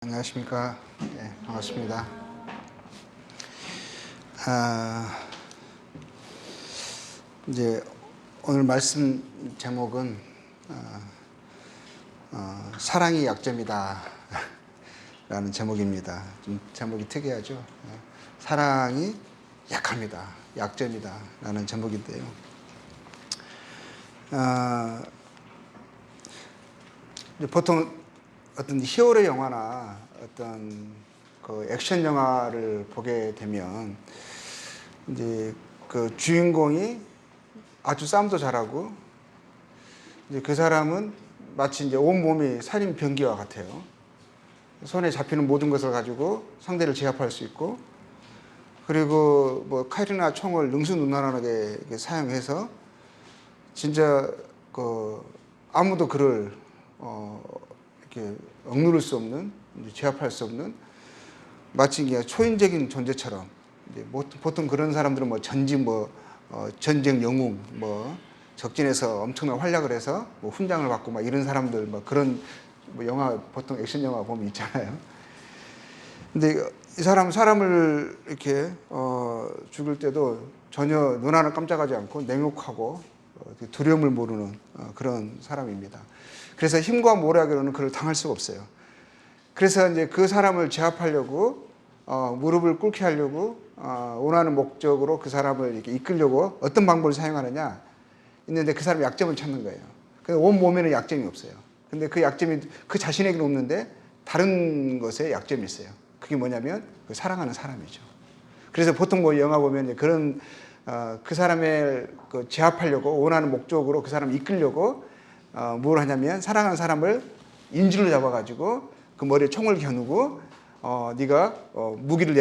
안녕하십니까. 네, 반갑습니다. 이제 오늘 말씀 제목은 사랑이 약점이다 라는 제목입니다. 좀 제목이 특이하죠. 사랑이 약합니다. 약점이다 라는 제목인데요. 보통 어떤 히어로 영화나 어떤 그 액션 영화를 보게 되면 이제 그 주인공이 아주 싸움도 잘하고 이제 그 사람은 마치 이제 온 몸이 살인 병기와 같아요. 손에 잡히는 모든 것을 가지고 상대를 제압할 수 있고, 그리고 뭐 칼이나 총을 능수능란하게 사용해서 진짜 그 아무도 그를 이렇게 억누를 수 없는, 제압할 수 없는, 마치 그냥 초인적인 존재처럼. 이제 보통 그런 사람들은 뭐 전쟁 영웅, 뭐 적진에서 엄청난 활약을 해서 뭐 훈장을 받고 막 이런 사람들, 뭐 그런 뭐 영화, 보통 액션 영화 보면 있잖아요. 근데 이 사람을 이렇게 죽일 때도 전혀 눈 하나 깜짝하지 않고 냉혹하고 두려움을 모르는 그런 사람입니다. 그래서 힘과 모략으로는 그를 당할 수가 없어요. 그래서 이제 그 사람을 제압하려고 무릎을 꿇게 하려고 원하는 목적으로 그 사람을 이렇게 이끌려고 어떤 방법을 사용하느냐 있는데, 그 사람의 약점을 찾는 거예요. 온 몸에는 약점이 없어요. 근데 그 약점이 그 자신에게는 없는데 다른 것에 약점이 있어요. 그게 뭐냐면 그 사랑하는 사람이죠. 그래서 보통 뭐 영화 보면 그런 그 사람을 제압하려고 원하는 목적으로 그 사람을 이끌려고 뭘 하냐면 사랑하는 사람을 인질로 잡아가지고 그 머리에 총을 겨누고 네가 무기를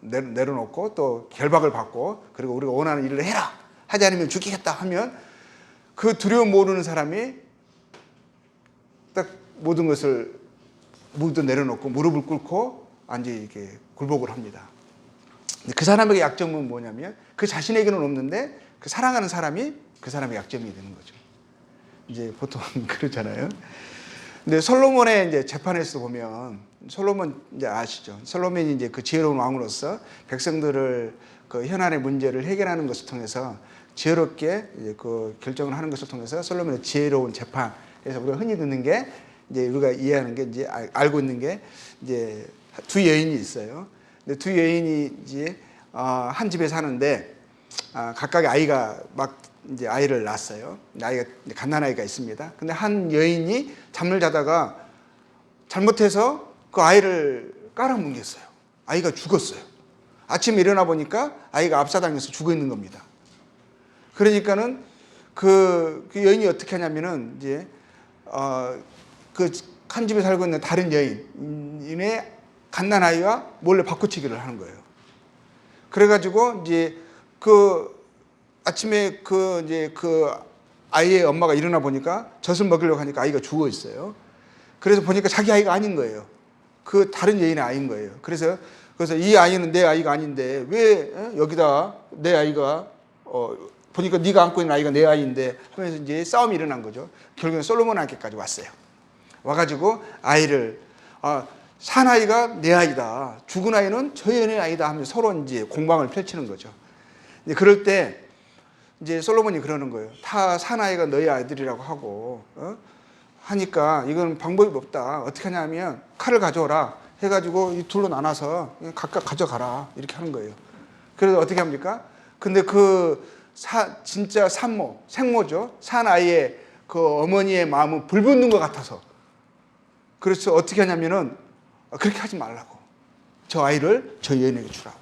내려놓고 또 결박을 받고, 그리고 우리가 원하는 일을 해라, 하지 않으면 죽이겠다 하면 그 두려움 모르는 사람이 딱 모든 것을 무기도 내려놓고 무릎을 꿇고 완전히 이렇게 굴복을 합니다. 그 사람에게 약점은 뭐냐면 그 자신에게는 없는데 그 사랑하는 사람이 그 사람의 약점이 되는 거죠. 이제 보통 그러잖아요. 근데 솔로몬의 이제 재판에서 보면, 솔로몬 이제 아시죠? 솔로몬이 이제 그 지혜로운 왕으로서 백성들을 그 현안의 문제를 해결하는 것을 통해서 지혜롭게 이제 그 결정을 하는 것을 통해서 솔로몬의 지혜로운 재판. 그래서 우리가 흔히 듣는 게, 이제 우리가 이해하는 게, 이제 알고 있는 게, 이제 두 여인이 있어요. 근데 두 여인이 이제 한 집에 사는데 각각의 아이가 막 이제 아이를 낳았어요. 아이가 갓난아이가 있습니다. 근데 한 여인이 잠을 자다가 잘못해서 그 아이를 깔아뭉갰어요. 아이가 죽었어요. 아침에 일어나 보니까 아이가 압사당해서 죽어 있는 겁니다. 그러니까는 그 여인이 어떻게 하냐면은 이제 그 한 집에 살고 있는 다른 여인의 갓난아이와 몰래 바꾸치기를 하는 거예요. 그래가지고 이제 그 아침에 그 아이의 엄마가 일어나 보니까 젖을 먹이려고 하니까 아이가 죽어 있어요. 그래서 보니까 자기 아이가 아닌 거예요. 그 다른 여인의 아이인 거예요. 그래서 이 아이는 내 아이가 아닌데 왜 여기다 내 아이가 보니까 네가 안고 있는 아이가 내 아이인데 하면서 이제 싸움이 일어난 거죠. 결국엔 솔로몬에게까지 왔어요. 와가지고 아이를 산 아이가 내 아이다, 죽은 아이는 저 여인의 아이다 하면서 서로 이제 공방을 펼치는 거죠. 이제 그럴 때 이제 솔로몬이 그러는 거예요. 다 사나이가 너희 아이들이라고 하고 하니까 이건 방법이 없다. 어떻게 하냐면 칼을 가져오라 해가지고 이 둘로 나눠서 각각 가져가라 이렇게 하는 거예요. 그래서 어떻게 합니까? 근데 진짜 생모죠. 사나이의 그 어머니의 마음은 불붙는 것 같아서, 그래서 어떻게 하냐면은 그렇게 하지 말라고, 저 아이를 저 여인에게 주라고.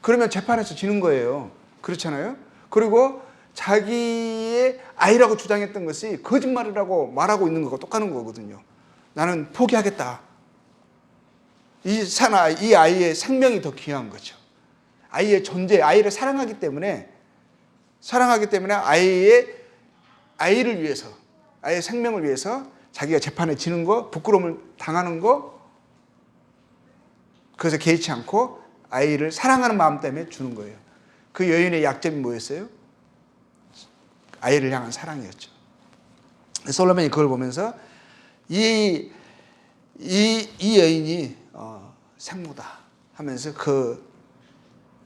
그러면 재판에서 지는 거예요. 그렇잖아요. 그리고 자기의 아이라고 주장했던 것이 거짓말이라고 말하고 있는 거가 똑같은 거거든요. 나는 포기하겠다. 이 아이의 생명이 더 귀한 거죠. 아이의 존재, 아이를 사랑하기 때문에 아이를 위해서, 아이의 생명을 위해서 자기가 재판에 지는 거, 부끄러움을 당하는 거, 그래서 개의치 않고 아이를 사랑하는 마음 때문에 주는 거예요. 그 여인의 약점이 뭐였어요? 아이를 향한 사랑이었죠. 솔로몬이 그걸 보면서 이 이 여인이 생모다 하면서 그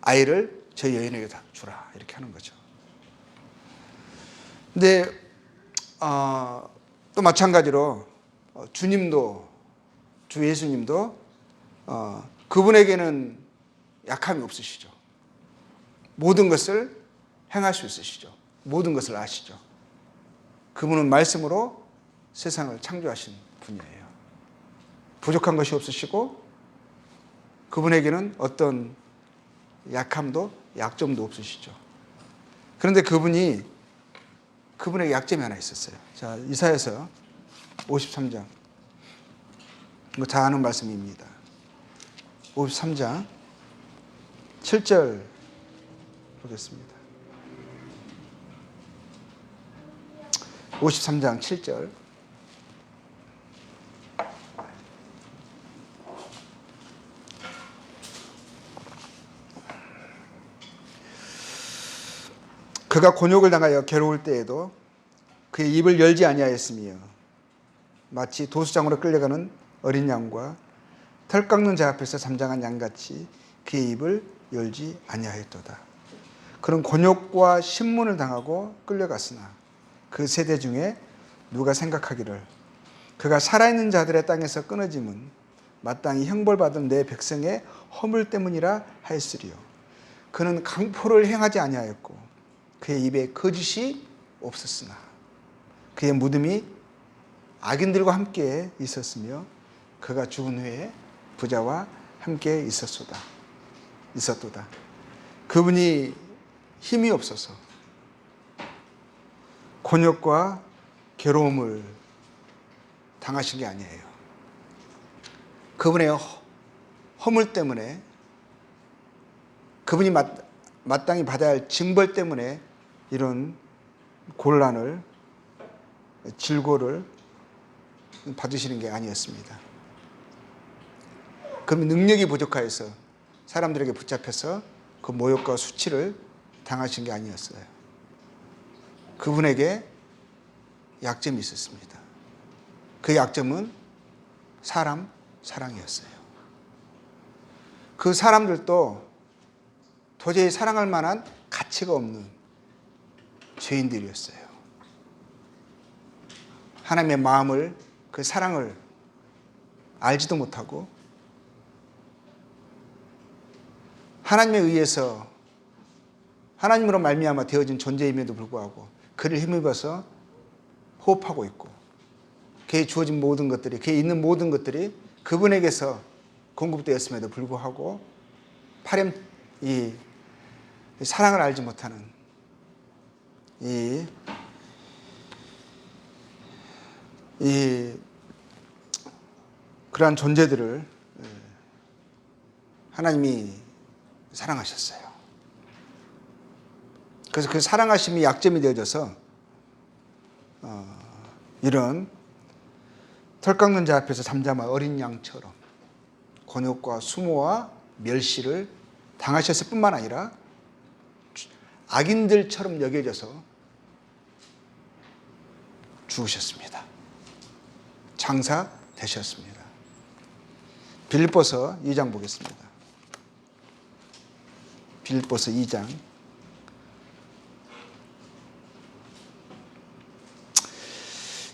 아이를 저 여인에게 주라 이렇게 하는 거죠. 근데 또 마찬가지로 주님도 주 예수님도 그분에게는 약함이 없으시죠. 모든 것을 행할 수 있으시죠. 모든 것을 아시죠. 그분은 말씀으로 세상을 창조하신 분이에요. 부족한 것이 없으시고 그분에게는 어떤 약함도 약점도 없으시죠. 그런데 그분에게 약점이 하나 있었어요. 자, 이사야서 53장. 이거 다 아는 말씀입니다. 53장 7절 보겠습니다. 53장 7절. 그가 곤욕을 당하여 괴로울 때에도 그의 입을 열지 아니하였으며 마치 도수장으로 끌려가는 어린 양과 털 깎는 자 앞에서 잠잠한 양같이 그의 입을 열지 아니하였도다. 그런 곤욕과 신문을 당하고 끌려갔으나 그 세대 중에 누가 생각하기를 그가 살아있는 자들의 땅에서 끊어짐은 마땅히 형벌받은 내 백성의 허물 때문이라 하였으리요. 그는 강포를 행하지 아니하였고 그의 입에 거짓이 없었으나 그의 무덤이 악인들과 함께 있었으며 그가 죽은 후에 부자와 함께 있었도다. 그분이 힘이 없어서 곤욕과 괴로움을 당하신 게 아니에요. 그분의 허물 때문에 그분이 마땅히 받아야 할 징벌 때문에 이런 곤란을 질고를 받으시는 게 아니었습니다. 그럼 능력이 부족하여서 사람들에게 붙잡혀서 그 모욕과 수치를 당하신 게 아니었어요. 그분에게 약점이 있었습니다. 그 약점은 사람 사랑이었어요. 그 사람들도 도저히 사랑할 만한 가치가 없는 죄인들이었어요. 하나님의 마음을, 그 사랑을 알지도 못하고 하나님에 의해서 하나님으로 말미암아 되어진 존재임에도 불구하고 그를 힘입어서 호흡하고 있고 그에 주어진 모든 것들이, 그에 있는 모든 것들이 그분에게서 공급되었음에도 불구하고 이 사랑을 알지 못하는 그러한 존재들을 하나님이 사랑하셨어요. 그래서 그 사랑하심이 약점이 되어져서 이런 털 깎는 자 앞에서 잠잠한 어린 양처럼 곤욕과 수모와 멸시를 당하셨을 뿐만 아니라 악인들처럼 여겨져서 죽으셨습니다. 장사되셨습니다. 빌립보서 2장 보겠습니다. 빌립보서 2장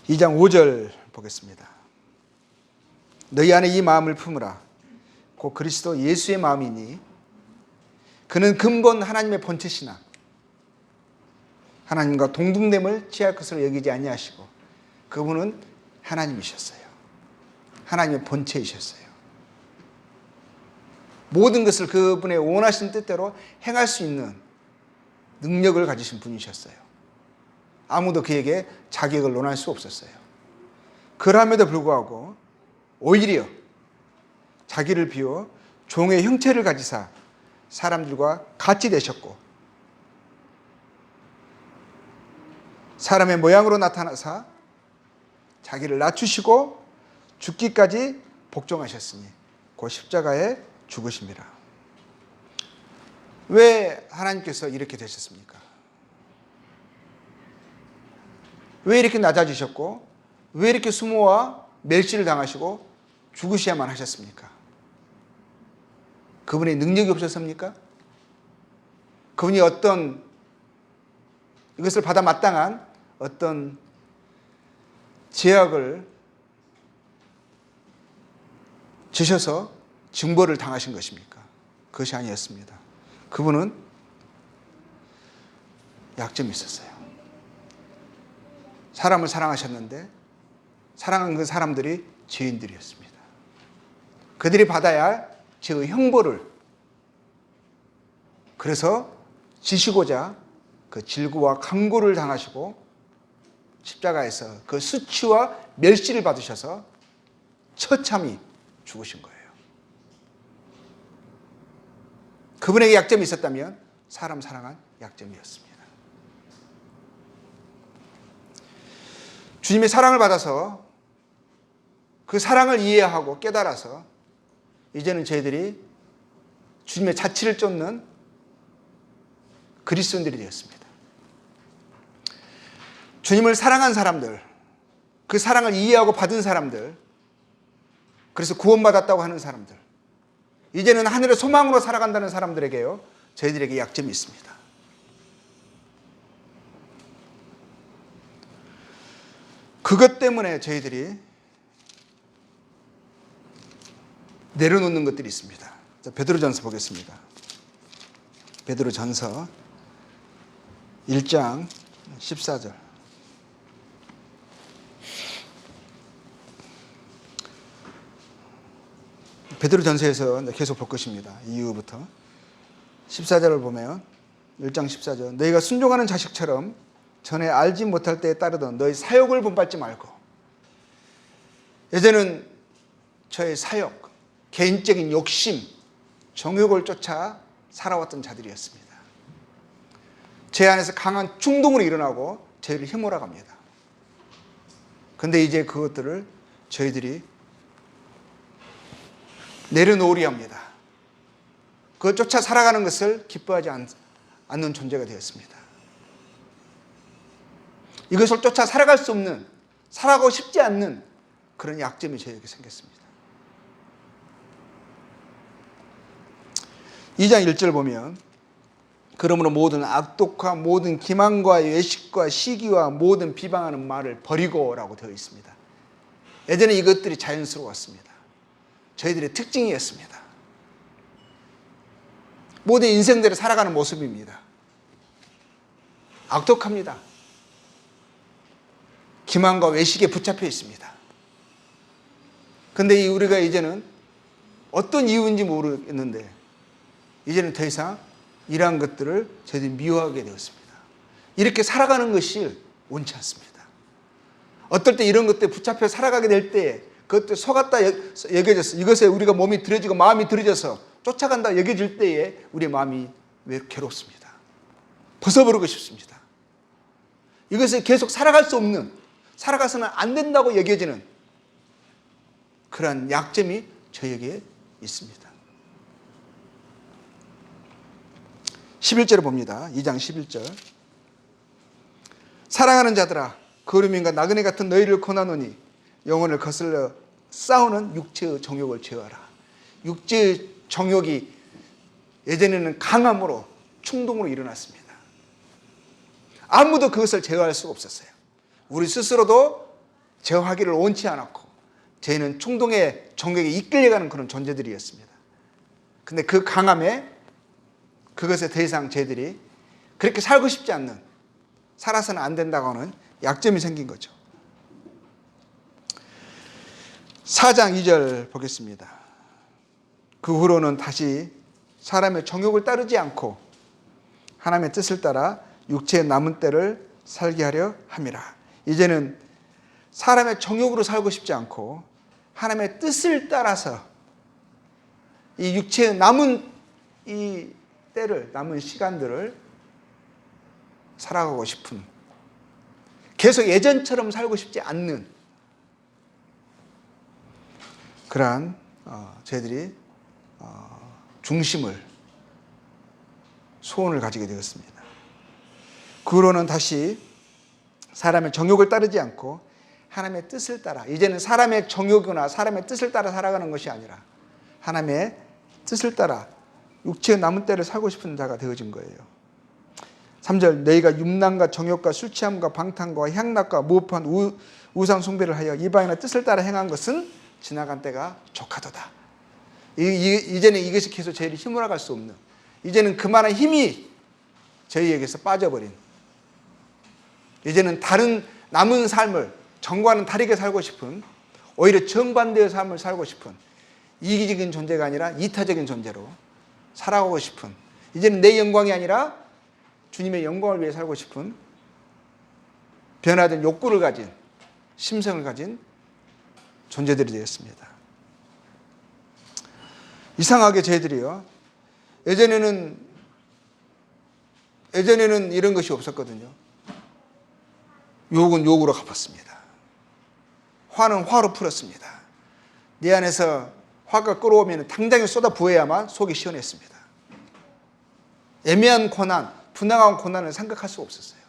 5절 보겠습니다. 너희 안에 이 마음을 품으라. 곧 그리스도 예수의 마음이니 그는 근본 하나님의 본체시나 하나님과 동등됨을 취할 것으로 여기지 아니하시고 그분은 하나님이셨어요. 하나님의 본체이셨어요. 모든 것을 그분의 원하신 뜻대로 행할 수 있는 능력을 가지신 분이셨어요. 아무도 그에게 자격을 논할 수 없었어요. 그럼에도 불구하고 오히려 자기를 비워 종의 형체를 가지사 사람들과 같이 되셨고 사람의 모양으로 나타나사 자기를 낮추시고 죽기까지 복종하셨으니 그 십자가에 죽으심이라. 왜 하나님께서 이렇게 되셨습니까? 왜 이렇게 낮아지셨고 왜 이렇게 수모와 멸시를 당하시고 죽으셔야만 하셨습니까? 그분의 능력이 없었습니까? 그분이 어떤 이것을 받아 마땅한 어떤 제약을 지셔서 징벌을 당하신 것입니까? 그것이 아니었습니다. 그분은 약점이 있었어요. 사람을 사랑하셨는데 사랑한 그 사람들이 죄인들이었습니다. 그들이 받아야 할 죄의 형벌을 그래서 지시고자 그 질구와 강고를 당하시고 십자가에서 그 수치와 멸시를 받으셔서 처참히 죽으신 거예요. 그분에게 약점이 있었다면 사람 사랑한 약점이었습니다. 주님의 사랑을 받아서 그 사랑을 이해하고 깨달아서 이제는 저희들이 주님의 자치를 쫓는 그리스도인들이 되었습니다. 주님을 사랑한 사람들, 그 사랑을 이해하고 받은 사람들, 그래서 구원받았다고 하는 사람들, 이제는 하늘의 소망으로 살아간다는 사람들에게요, 저희들에게 약점이 있습니다. 그것 때문에 저희들이 내려놓는 것들이 있습니다. 자, 베드로전서 보겠습니다. 베드로전서 1장 14절. 베드로전서에서 계속 볼 것입니다. 이후부터 14절을 보면 1장 14절. 너희가 순종하는 자식처럼 전에 알지 못할 때에 따르던 너희 사욕을 본받지 말고. 예전은 저의 사욕, 개인적인 욕심, 정욕을 쫓아 살아왔던 자들이었습니다. 제 안에서 강한 충동으로 일어나고 저희를 휘몰아갑니다. 그런데 이제 그것들을 저희들이 내려놓으려 합니다. 그것 쫓아 살아가는 것을 기뻐하지 않는 존재가 되었습니다. 이것을 쫓아 살아갈 수 없는, 살아가고 싶지 않는 그런 약점이 저에게 생겼습니다. 2장 1절 보면 그러므로 모든 악독과 모든 기만과 외식과 시기와 모든 비방하는 말을 버리고 라고 되어 있습니다. 예전에 이것들이 자연스러웠습니다. 저희들의 특징이었습니다. 모든 인생들을 살아가는 모습입니다. 악독합니다. 기만과 외식에 붙잡혀 있습니다. 그런데 우리가 이제는 어떤 이유인지 모르겠는데 이제는 더 이상 이러한 것들을 저희들이 미워하게 되었습니다. 이렇게 살아가는 것이 옳지 않습니다. 어떨 때 이런 것들에 붙잡혀 살아가게 될 때 그것들 속았다 여겨져서 이것에 우리가 몸이 들여지고 마음이 들여져서 쫓아간다 여겨질 때에 우리의 마음이 왜 괴롭습니다. 벗어버리고 싶습니다. 이것을 계속 살아갈 수 없는, 살아가서는 안 된다고 여겨지는 그러한 약점이 저에게 있습니다. 11절을 봅니다. 2장 11절. 사랑하는 자들아, 거루민과 나그네 같은 너희를 권하노니 영혼을 거슬러 싸우는 육체의 정욕을 제어하라. 육체의 정욕이 예전에는 강함으로 충동으로 일어났습니다. 아무도 그것을 제어할 수가 없었어요. 우리 스스로도 제어하기를 원치 않았고 저희는 충동의 정욕에 이끌려가는 그런 존재들이었습니다. 근데 그 강함에 그것에 더 이상 저희들이 그렇게 살고 싶지 않는, 살아서는 안 된다고 하는 약점이 생긴 거죠. 4장 2절 보겠습니다. 그 후로는 다시 사람의 정욕을 따르지 않고 하나님의 뜻을 따라 육체의 남은 때를 살게 하려 함이라. 이제는 사람의 정욕으로 살고 싶지 않고 하나님의 뜻을 따라서 이 육체의 남은 이 때를, 남은 시간들을 살아가고 싶은, 계속 예전처럼 살고 싶지 않는 그러한 저희들이 중심을, 소원을 가지게 되었습니다. 그 후로는 다시 사람의 정욕을 따르지 않고 하나님의 뜻을 따라, 이제는 사람의 정욕이나 사람의 뜻을 따라 살아가는 것이 아니라 하나님의 뜻을 따라 육체의 남은 때를 살고 싶은 자가 되어진 거예요. 3절, 너희가 윰랑과 정욕과 술 취함과 방탕과 향락과 무법한 우상 숭배를 하여 이방인의 뜻을 따라 행한 것은 지나간 때가 족하도다. 이제는 이것이 계속 저희를 힘으로 수 없는, 이제는 그만한 힘이 저희에게서 빠져버린, 이제는 다른 남은 삶을 정과는 다르게 살고 싶은, 오히려 정반대의 삶을 살고 싶은 이기적인 존재가 아니라 이타적인 존재로 살아가고 싶은, 이제는 내 영광이 아니라 주님의 영광을 위해 살고 싶은 변화된 욕구를 가진, 심성을 가진 존재들이 되었습니다. 이상하게 저희들이요, 예전에는 이런 것이 없었거든요. 욕은 욕으로 갚았습니다. 화는 화로 풀었습니다. 내 안에서 화가 끓어오면 당장에 쏟아 부어야만 속이 시원했습니다. 애매한 고난, 분당한 고난을 생각할 수가 없었어요.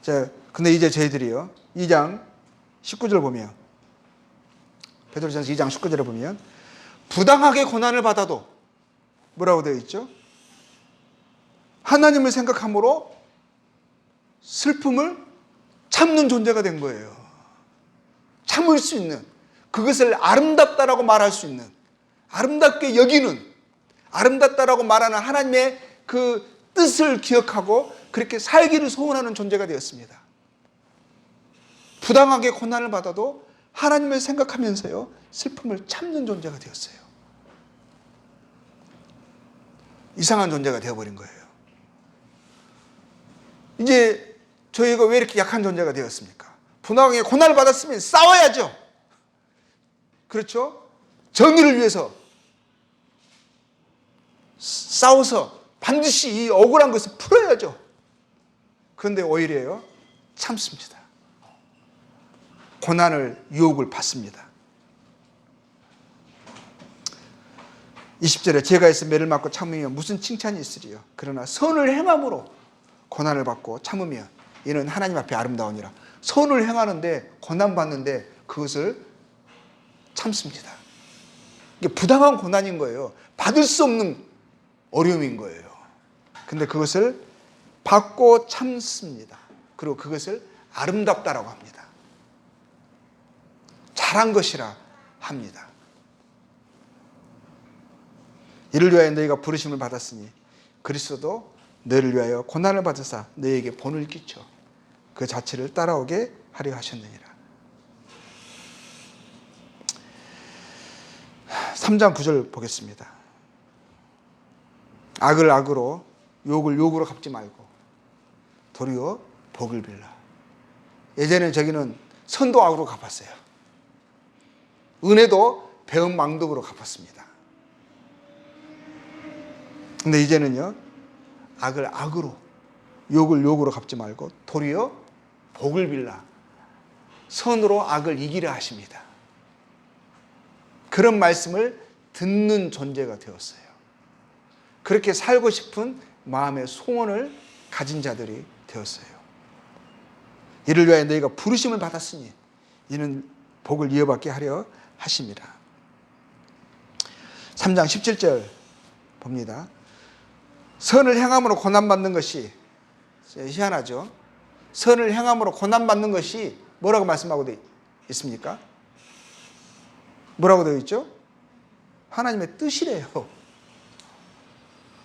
자, 근데 이제 저희들이요, 2장 19절 보면, 베드로전서 2장 19절에 보면 부당하게 고난을 받아도 뭐라고 되어 있죠? 하나님을 생각함으로 슬픔을 참는 존재가 된 거예요. 참을 수 있는, 그것을 아름답다라고 말할 수 있는, 아름답게 여기는, 아름답다라고 말하는 하나님의 그 뜻을 기억하고 그렇게 살기를 소원하는 존재가 되었습니다. 부당하게 고난을 받아도 하나님을 생각하면서요, 슬픔을 참는 존재가 되었어요. 이상한 존재가 되어버린 거예요. 이제 저희가 왜 이렇게 약한 존재가 되었습니까? 부당하게 고난을 받았으면 싸워야죠. 그렇죠? 정의를 위해서 싸워서 반드시 이 억울한 것을 풀어야죠. 그런데 오히려요, 참습니다. 고난을, 유혹을 받습니다. 20절에 제가 있어 매를 맞고 참으면 무슨 칭찬이 있으리요. 그러나 선을 행함으로 고난을 받고 참으면 이는 하나님 앞에 아름다우니라. 선을 행하는데 고난받는데 그것을 참습니다. 이게 부당한 고난인 거예요. 받을 수 없는 어려움인 거예요. 근데 그것을 받고 참습니다. 그리고 그것을 아름답다라고 합니다. 잘한 것이라 합니다. 이를 위하여 너희가 부르심을 받았으니 그리스도도 너희를 위하여 고난을 받으사 너희에게 본을 끼쳐 그 자체를 따라오게 하려 하셨느니라. 3장 9절 보겠습니다. 악을 악으로 욕을 욕으로 갚지 말고 도리어 복을 빌라. 예전에 저기는 선도 악으로 갚았어요. 은혜도 배은망덕으로 갚았습니다. 근데 이제는요, 악을 악으로, 욕을 욕으로 갚지 말고 도리어 복을 빌라. 선으로 악을 이기려 하십니다. 그런 말씀을 듣는 존재가 되었어요. 그렇게 살고 싶은 마음의 소원을 가진 자들이 되었어요. 이를 위하여 너희가 부르심을 받았으니 이는 복을 이어받게 하려 하십니다. 3장 17절 봅니다. 선을 행함으로 고난받는 것이, 희한하죠? 선을 행함으로 고난받는 것이 뭐라고 말씀하고 있습니까? 뭐라고 되어 있죠? 하나님의 뜻이래요.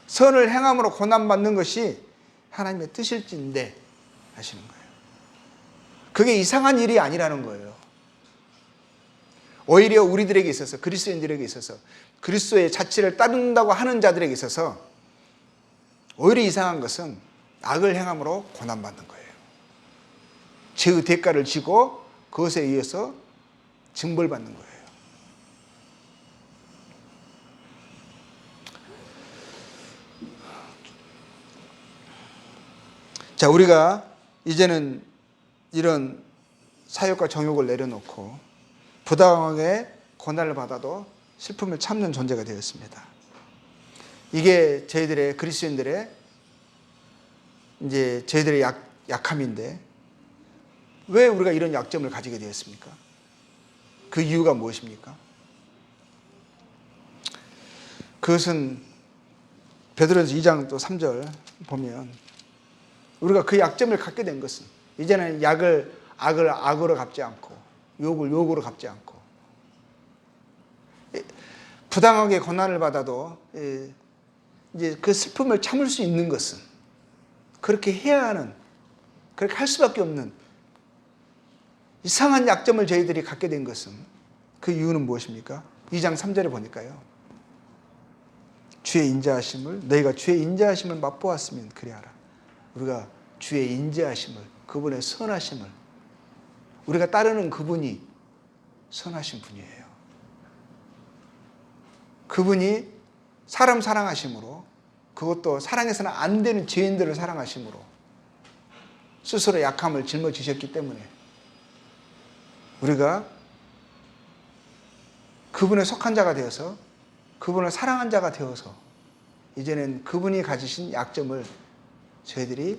선을 행함으로 고난받는 것이 하나님의 뜻일진데 하시는 거예요. 그게 이상한 일이 아니라는 거예요. 오히려 우리들에게 있어서, 그리스도인들에게 있어서, 그리스도의 자체를 따른다고 하는 자들에게 있어서 오히려 이상한 것은 악을 행함으로 고난받는 거예요. 죄의 대가를 지고 그것에 의해서 징벌받는 거예요. 자, 우리가 이제는 이런 사욕과 정욕을 내려놓고 부당하게 고난을 받아도 슬픔을 참는 존재가 되었습니다. 이게 저희들의 그리스도인들의 이제 저희들의 약함인데, 왜 우리가 이런 약점을 가지게 되었습니까? 그 이유가 무엇입니까? 그것은 베드로전서 2장 또 3절 보면 우리가 그 약점을 갖게 된 것은 이제는 악을 악으로 갚지 않고 욕을 욕으로 갚지 않고 부당하게 고난을 받아도 이제 그 슬픔을 참을 수 있는 것은 그렇게 해야 하는, 그렇게 할 수밖에 없는 이상한 약점을 저희들이 갖게 된 것은 그 이유는 무엇입니까? 2장 3절에 보니까요. 주의 인자하심을 너희가 주의 인자하심을 맛보았으면 그리하라. 우리가 주의 인자하심을, 그분의 선하심을, 우리가 따르는 그분이 선하신 분이에요. 그분이 사람 사랑하심으로, 그것도 사랑해서는 안 되는 죄인들을 사랑하심으로 스스로 약함을 짊어지셨기 때문에 우리가 그분의 속한 자가 되어서, 그분을 사랑한 자가 되어서 이제는 그분이 가지신 약점을 저희들이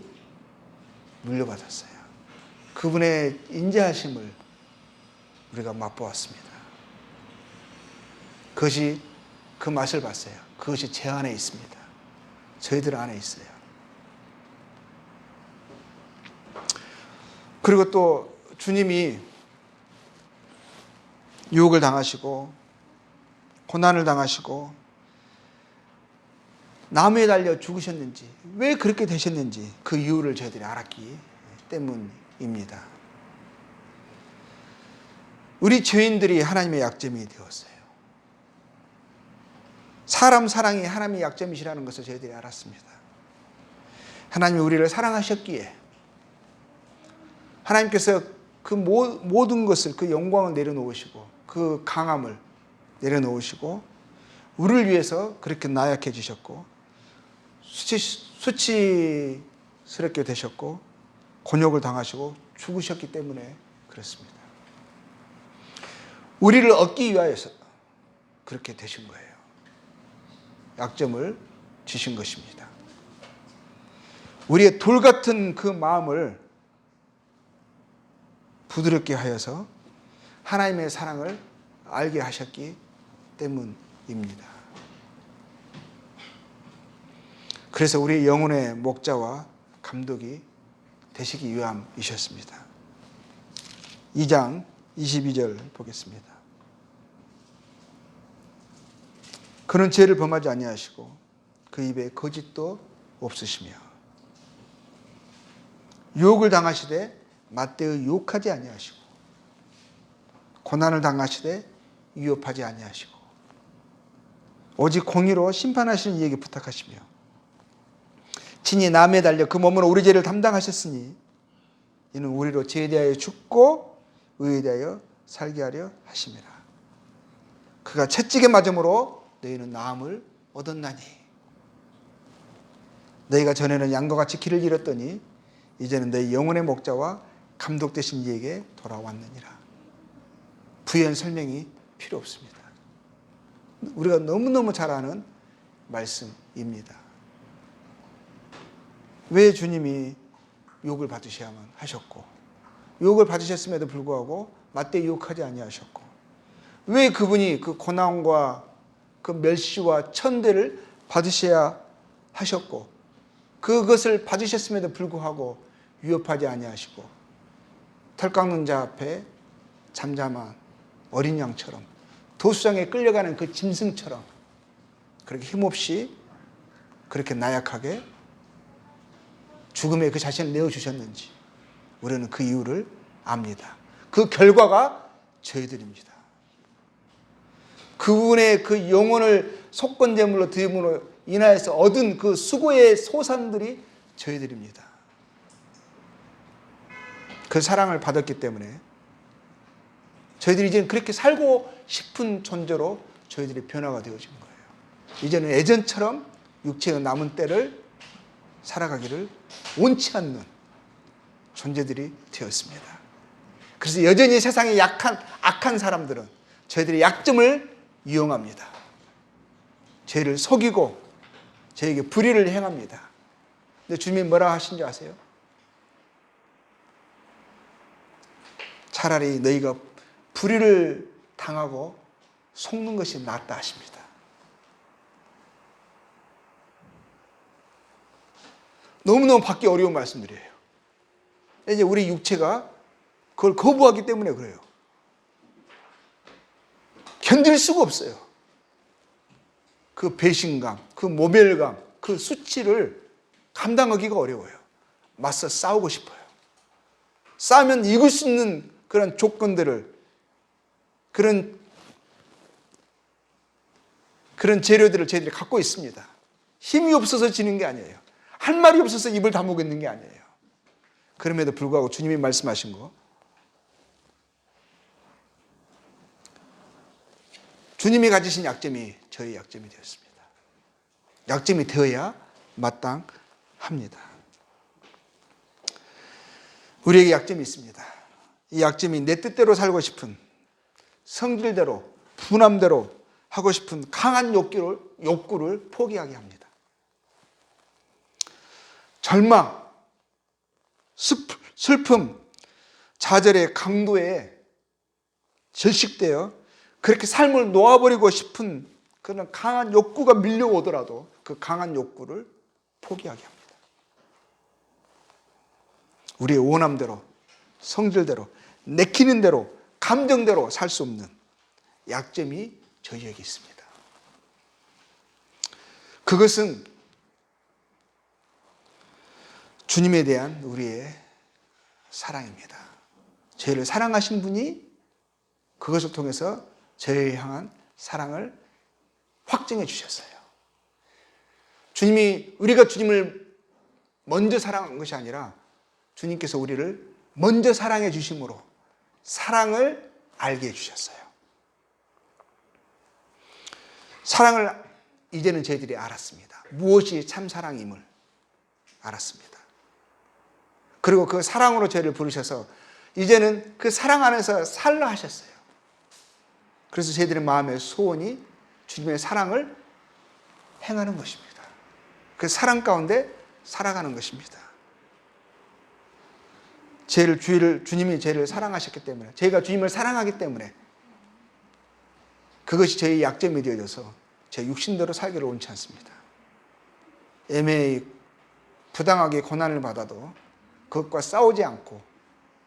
물려받았어요. 그분의 인자하심을 우리가 맛보았습니다. 그것이 그 맛을 봤어요. 그것이 제 안에 있습니다. 저희들 안에 있어요. 그리고 또 주님이 유혹을 당하시고 고난을 당하시고 나무에 달려 죽으셨는지, 왜 그렇게 되셨는지 그 이유를 저희들이 알았기 때문입니다. 우리 죄인들이 하나님의 약점이 되었어요. 사람 사랑이 하나님의 약점이시라는 것을 저희들이 알았습니다. 하나님이 우리를 사랑하셨기에 하나님께서 그 모든 것을, 그 영광을 내려놓으시고 그 강함을 내려놓으시고 우리를 위해서 그렇게 나약해 지셨고 수치스럽게 되셨고 곤욕을 당하시고 죽으셨기 때문에 그렇습니다. 우리를 얻기 위하여서 그렇게 되신 거예요. 약점을 지신 것입니다. 우리의 돌 같은 그 마음을 부드럽게 하여서 하나님의 사랑을 알게 하셨기 때문입니다. 그래서 우리 영혼의 목자와 감독이 되시기 위함이셨습니다. 2장 22절 보겠습니다. 그는 죄를 범하지 아니하시고 그 입에 거짓도 없으시며 유혹을 당하시되 맞대어 유혹하지 아니하시고 고난을 당하시되 위협하지 아니하시고 오직 공의로 심판하시는 이에게 부탁하시며 친히 남에 달려 그 몸으로 우리 죄를 담당하셨으니 이는 우리로 죄에 대하여 죽고 의에 대하여 살게 하려 하심이라. 그가 채찍에 맞음으로 너희는 나음을 얻었나니 너희가 전에는 양과 같이 길을 잃었더니 이제는 너희 영혼의 목자와 감독 되신 이에게 돌아왔느니라. 부연 설명이 필요 없습니다. 우리가 너무너무 잘 아는 말씀입니다. 왜 주님이 욕을 받으셔야만 하셨고 욕을 받으셨음에도 불구하고 맞대 유혹하지 아니하셨고 왜 그분이 그 고난과 그 멸시와 천대를 받으셔야 하셨고 그것을 받으셨음에도 불구하고 위협하지 아니하시고 털 깎는 자 앞에 잠잠한 어린 양처럼 도수장에 끌려가는 그 짐승처럼 그렇게 힘없이 그렇게 나약하게 죽음에 그 자신을 내어주셨는지 우리는 그 이유를 압니다. 그 결과가 저희들입니다. 그분의 그 영혼을 속건제물로 드림으로 인하여서 얻은 그 수고의 소산들이 저희들입니다. 그 사랑을 받았기 때문에 저희들이 이제는 그렇게 살고 싶은 존재로 저희들이 변화가 되어진 거예요. 이제는 예전처럼 육체의 남은 때를 살아가기를 원치 않는 존재들이 되었습니다. 그래서 여전히 세상에 악한 사람들은 저희들의 약점을 이용합니다. 저희를 속이고 저에게 불의를 행합니다. 근데 주님이 뭐라 하신 줄 아세요? 차라리 너희가 불의를 당하고 속는 것이 낫다 하십니다. 너무너무 받기 어려운 말씀들이에요. 이제 우리 육체가 그걸 거부하기 때문에 그래요. 견딜 수가 없어요. 그 배신감, 그 모멸감, 그 수치를 감당하기가 어려워요. 맞서 싸우고 싶어요. 싸우면 이길 수 있는 그런 조건들을, 그런 재료들을 저희들이 갖고 있습니다. 힘이 없어서 지는 게 아니에요. 할 말이 없어서 입을 다물고 있는 게 아니에요. 그럼에도 불구하고 주님이 말씀하신 거, 주님이 가지신 약점이 저희 약점이 되었습니다. 약점이 되어야 마땅합니다. 우리에게 약점이 있습니다. 이 약점이 내 뜻대로 살고 싶은, 성질대로, 분함대로 하고 싶은 강한 욕구를 포기하게 합니다. 절망, 슬픔, 좌절의 강도에 절식되어 그렇게 삶을 놓아버리고 싶은 그런 강한 욕구가 밀려오더라도 그 강한 욕구를 포기하게 합니다. 우리의 원함대로, 성질대로, 내키는 대로, 감정대로 살 수 없는 약점이 저희에게 있습니다. 그것은 주님에 대한 우리의 사랑입니다. 저희를 사랑하신 분이 그것을 통해서 저희를 향한 사랑을 확증해 주셨어요. 우리가 주님을 먼저 사랑한 것이 아니라 주님께서 우리를 먼저 사랑해 주심으로 사랑을 알게 해 주셨어요. 사랑을 이제는 저희들이 알았습니다. 무엇이 참 사랑임을 알았습니다. 그리고 그 사랑으로 저희를 부르셔서 이제는 그 사랑 안에서 살라 하셨어요. 그래서 저희들의 마음의 소원이 주님의 사랑을 행하는 것입니다. 그 사랑 가운데 살아가는 것입니다. 주님이 저희를 사랑하셨기 때문에, 저희가 주님을 사랑하기 때문에 그것이 저희 약점이 되어져서 제 육신대로 살기를 원치 않습니다. 애매히 부당하게 고난을 받아도 그것과 싸우지 않고,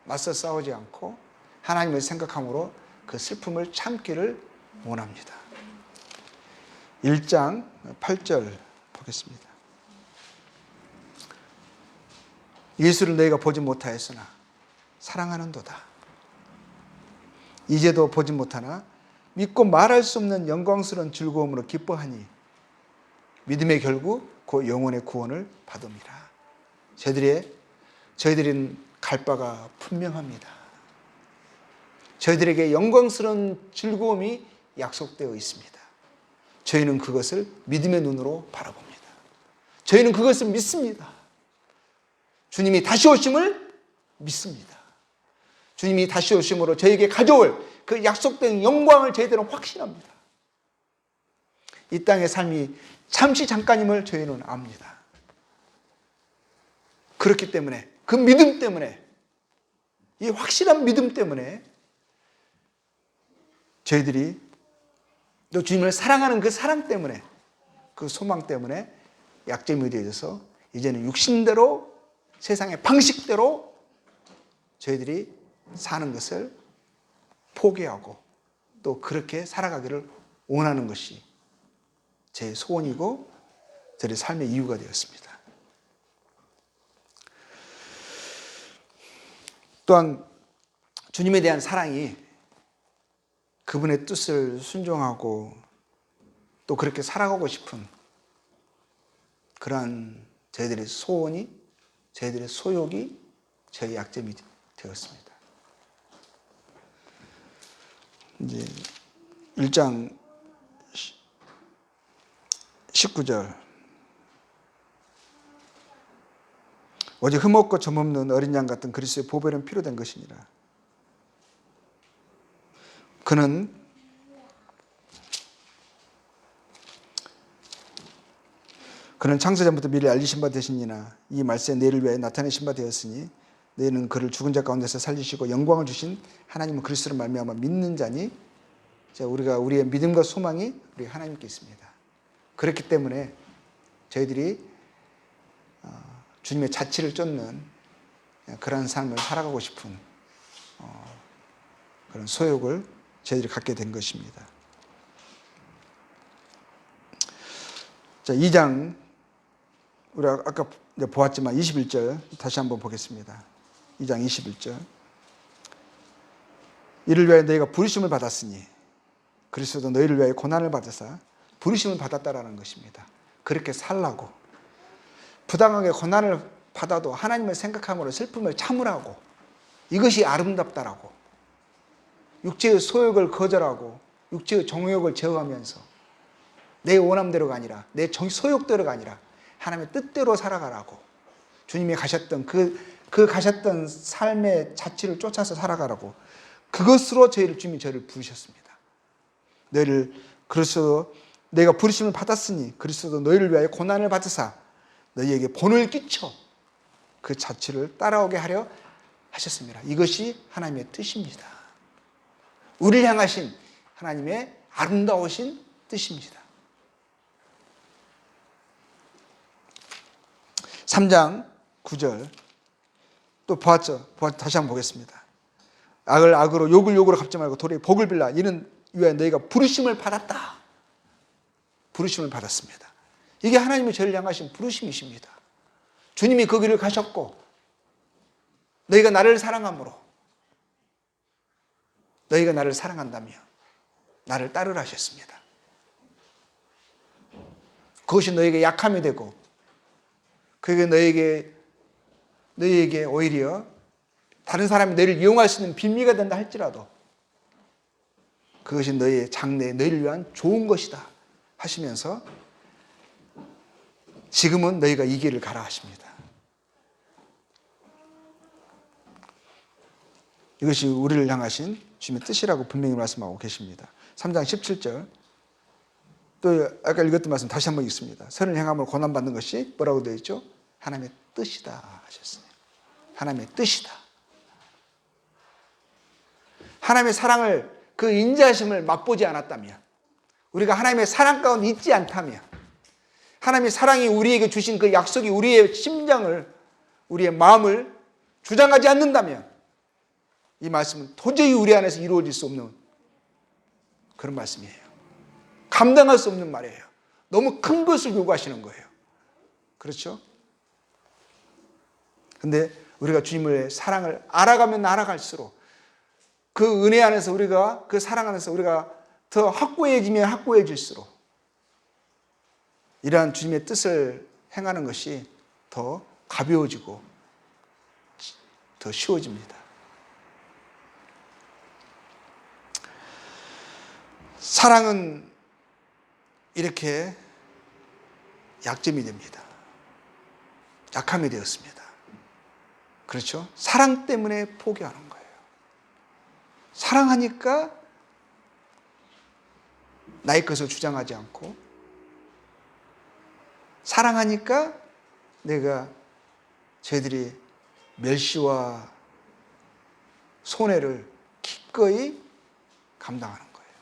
맞서 싸우지 않고 하나님을 생각함으로 그 슬픔을 참기를 원합니다. 1장 8절 보겠습니다. 예수를 너희가 보지 못하였으나 사랑하는도다. 이제도 보지 못하나 믿고 말할 수 없는 영광스러운 즐거움으로 기뻐하니 믿음의 결국 그 영혼의 구원을 받음이라. 저희들은 갈 바가 분명합니다. 저희들에게 영광스러운 즐거움이 약속되어 있습니다. 저희는 그것을 믿음의 눈으로 바라봅니다. 저희는 그것을 믿습니다. 주님이 다시 오심을 믿습니다. 주님이 다시 오심으로 저에게 가져올 그 약속된 영광을 저희들은 확신합니다. 이 땅의 삶이 잠시 잠깐임을 저희는 압니다. 그렇기 때문에, 그 믿음 때문에, 이 확실한 믿음 때문에 저희들이 또 주님을 사랑하는 그 사랑 때문에, 그 소망 때문에 약점이 되어져서 이제는 육신대로, 세상의 방식대로 저희들이 사는 것을 포기하고 또 그렇게 살아가기를 원하는 것이 제 소원이고 저의 삶의 이유가 되었습니다. 또한 주님에 대한 사랑이 그분의 뜻을 순종하고 또 그렇게 살아가고 싶은 그러한 저희들의 소원이, 저희들의 소욕이 저희 약점이 되었습니다. 이제 1장 19절, 오직 흠없고 점없는 어린 양 같은 그리스도의 보배는 피로 된 것이니라. 그는 창세전부터 미리 알리신 바 되시니나 이 말세 내를 위하여 나타내신 바 되었으니 너희는 그를 죽은 자 가운데서 살리시고 영광을 주신 하나님은 그리스도를 말미암아 믿는 자니. 자, 우리의 믿음과 소망이 우리 하나님께 있습니다. 그렇기 때문에 저희들이 주님의 자취를 쫓는 그런 삶을 살아가고 싶은 그런 소욕을 저희들이 갖게 된 것입니다. 자, 2장 우리가 아까 보았지만 21절 다시 한번 보겠습니다. 2장 21절. 이를 위하여 너희가 부르심을 받았으니 그리스도도 너희를 위하여 고난을 받으사 부르심을 받았다라는 것입니다. 그렇게 살라고, 부당하게 고난을 받아도 하나님을 생각함으로 슬픔을 참으라고, 이것이 아름답다라고, 육체의 소욕을 거절하고 육체의 정욕을 제어하면서 내 원함대로가 아니라 내 소욕대로가 아니라 하나님의 뜻대로 살아가라고, 주님이 가셨던 그 가셨던 삶의 자취를 쫓아서 살아가라고, 그것으로 주님이 저희를 부르셨습니다. 너희를 그리스도 내가 부르심을 받았으니 그리스도도 너희를 위하여 고난을 받으사 너희에게 본을 끼쳐 그 자취를 따라오게 하려 하셨습니다. 이것이 하나님의 뜻입니다. 우리를 향하신 하나님의 아름다우신 뜻입니다. 3장 9절 또 보았죠. 다시 한번 보겠습니다. 악을 악으로 욕을 욕으로 갚지 말고 도리어 복을 빌라. 이는 위하여 너희가 부르심을 받았다. 부르심을 받았습니다. 이게 하나님의 저를 향하신 부르심이십니다. 주님이 그 길을 가셨고 너희가 나를 사랑함으로, 너희가 나를 사랑한다며 나를 따르라 하셨습니다. 그것이 너에게 약함이 되고 그게 너희에게 오히려 다른 사람이 너희를 이용할 수 있는 빈미가 된다 할지라도 그것이 너희의 장래에 너희를 위한 좋은 것이다 하시면서 지금은 너희가 이 길을 가라 하십니다. 이것이 우리를 향하신 주님의 뜻이라고 분명히 말씀하고 계십니다. 3장 17절 또 아까 읽었던 말씀 다시 한번 읽습니다. 선을 행함으로 고난받는 것이 뭐라고 되어 있죠? 하나님의 뜻이다 하셨어요. 하나님의 뜻이다. 하나님의 사랑을, 그 인자하심을 맛보지 않았다면, 우리가 하나님의 사랑 가운데 있지 않다면, 하나님의 사랑이 우리에게 주신 그 약속이 우리의 심장을, 우리의 마음을 주장하지 않는다면 이 말씀은 도저히 우리 안에서 이루어질 수 없는 그런 말씀이에요. 감당할 수 없는 말이에요. 너무 큰 것을 요구하시는 거예요. 그렇죠? 근데 우리가 주님의 사랑을 알아가면 알아갈수록 그 은혜 안에서 우리가, 그 사랑 안에서 우리가 더 확고해지면 확고해질수록 이러한 주님의 뜻을 행하는 것이 더 가벼워지고 더 쉬워집니다. 사랑은 이렇게 약점이 됩니다. 약함이 되었습니다. 그렇죠? 사랑 때문에 포기하는 거예요. 사랑하니까 나의 것을 주장하지 않고, 사랑하니까 저희들이 멸시와 손해를 기꺼이 감당하는 거예요.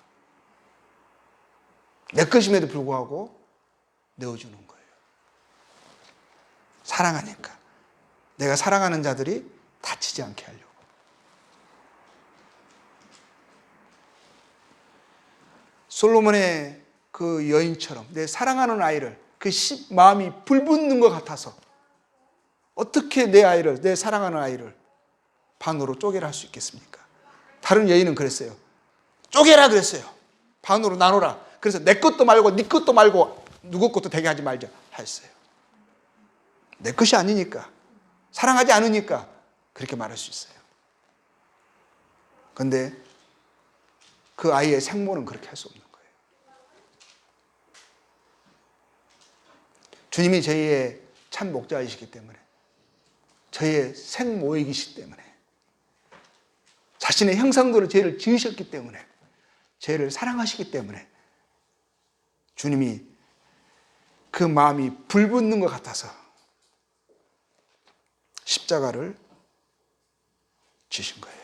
내 것임에도 불구하고 내어주는 거예요. 사랑하니까. 내가 사랑하는 자들이 다치지 않게 하려고. 솔로몬의 그 여인처럼 내 사랑하는 아이를, 마음이 불붙는 것 같아서 어떻게 내 사랑하는 아이를 반으로 쪼개라 할 수 있겠습니까? 다른 여인은 그랬어요. 쪼개라 그랬어요. 반으로 나눠라. 그래서 내 것도 말고 네 것도 말고 누구 것도 되게 하지 말자 했어요. 내 것이 아니니까, 사랑하지 않으니까 그렇게 말할 수 있어요. 그런데 그 아이의 생모는 그렇게 할 수 없는 거예요. 주님이 저희의 참 목자이시기 때문에, 저희의 생모이시기 때문에, 자신의 형상대로 저희를 지으셨기 때문에, 저희를 사랑하시기 때문에 주님이 그 마음이 불붙는 것 같아서 십자가를 주신 거예요.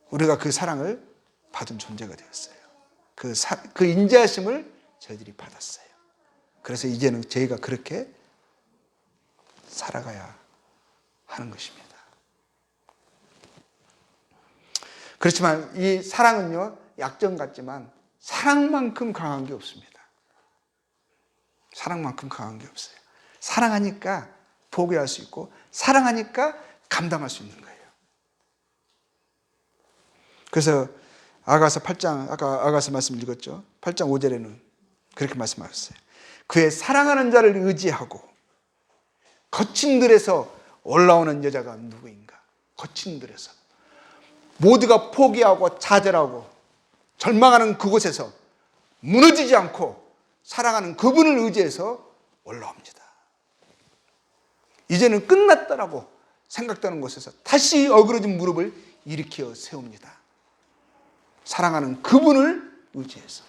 우리가 그 사랑을 받은 존재가 되었어요. 그 인자하심을 저희들이 받았어요. 그래서 이제는 저희가 그렇게 살아가야 하는 것입니다. 그렇지만 이 사랑은요, 약점 같지만 사랑만큼 강한 게 없습니다. 사랑만큼 강한 게 없어요. 사랑하니까 포기할 수 있고, 사랑하니까 감당할 수 있는 거예요. 그래서 아가서 8장, 아까 아가서 말씀 읽었죠? 8장 5절에는 그렇게 말씀하셨어요. 그의 사랑하는 자를 의지하고 거친 들에서 올라오는 여자가 누구인가? 거친 들에서 모두가 포기하고 좌절하고 절망하는 그곳에서 무너지지 않고 사랑하는 그분을 의지해서 올라옵니다. 이제는 끝났다라고 생각되는 곳에서 다시 어그러진 무릎을 일으켜 세웁니다. 사랑하는 그분을 의지해서,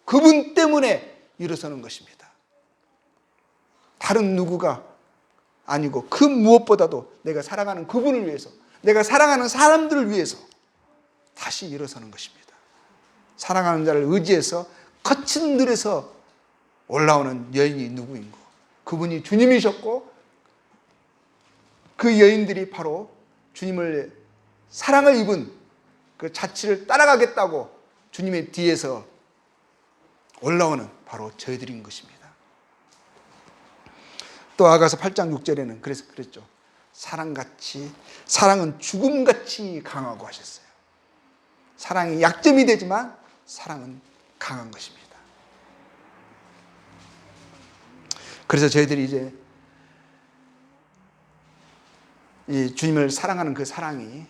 그분 때문에 일어서는 것입니다. 다른 누구가 아니고 그 무엇보다도 내가 사랑하는 그분을 위해서, 내가 사랑하는 사람들을 위해서 다시 일어서는 것입니다. 사랑하는 자를 의지해서 거친 들에서 올라오는 여인이 누구인고, 그분이 주님이셨고, 그 여인들이 바로 주님을 사랑을 입은 그 자취를 따라가겠다고 주님의 뒤에서 올라오는 바로 저희들인 것입니다. 또 아가서 8장 6절에는 그래서 그랬죠. 사랑은 죽음같이 강하고 하셨어요. 사랑이 약점이 되지만 사랑은 강한 것입니다. 그래서 저희들이 이제 이 주님을 사랑하는 그 사랑이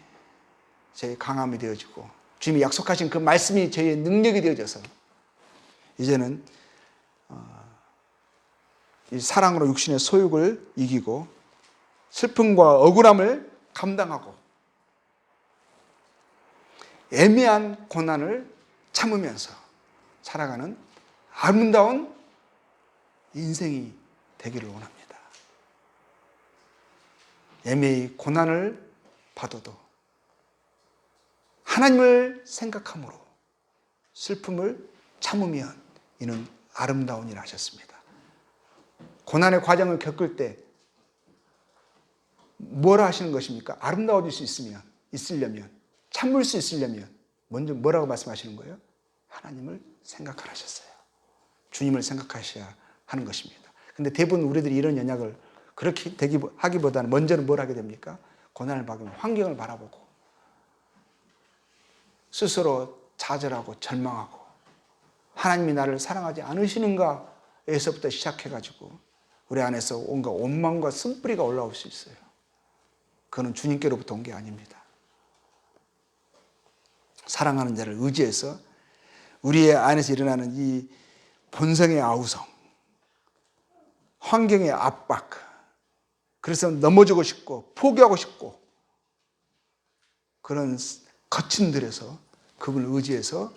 저희 강함이 되어지고, 주님이 약속하신 그 말씀이 저희의 능력이 되어져서 이제는 이 사랑으로 육신의 소욕을 이기고 슬픔과 억울함을 감당하고 애매한 고난을 참으면서 살아가는 아름다운 인생이 되기를 원합니다. 애매히 고난을 받아도 하나님을 생각함으로 슬픔을 참으면 이는 아름다운 일 하셨습니다. 고난의 과정을 겪을 때 뭐라 하시는 것입니까? 아름다워질 수 있으려면, 참을 수 있으려면 먼저 뭐라고 말씀하시는 거예요? 하나님을 생각하셨어요. 주님을 생각하셔야 하는 것입니다. 근데 대부분 우리들이 이런 연약을 그렇게 하기보다는 먼저는 뭘 하게 됩니까? 고난을 받으면 환경을 바라보고 스스로 좌절하고 절망하고 하나님이 나를 사랑하지 않으시는가에서부터 시작해가지고 우리 안에서 온갖 원망과 쓴뿌리가 올라올 수 있어요. 그거는 주님께로부터 온 게 아닙니다. 사랑하는 자를 의지해서 우리의 안에서 일어나는 이 본성의 아우성, 환경의 압박, 그래서 넘어지고 싶고 포기하고 싶고 그런 거친 들에서 그분을 의지해서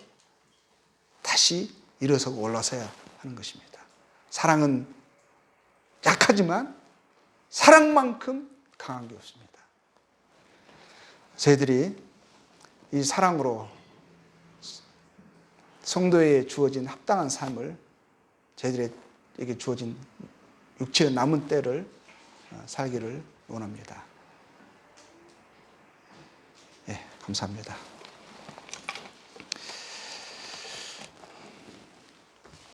다시 일어서고 올라서야 하는 것입니다. 사랑은 약하지만 사랑만큼 강한 게 없습니다. 저희들이 이 사랑으로 성도에 주어진 합당한 삶을, 저희들에게 주어진 육체의 남은 때를 살기를 원합니다. 예, 감사합니다.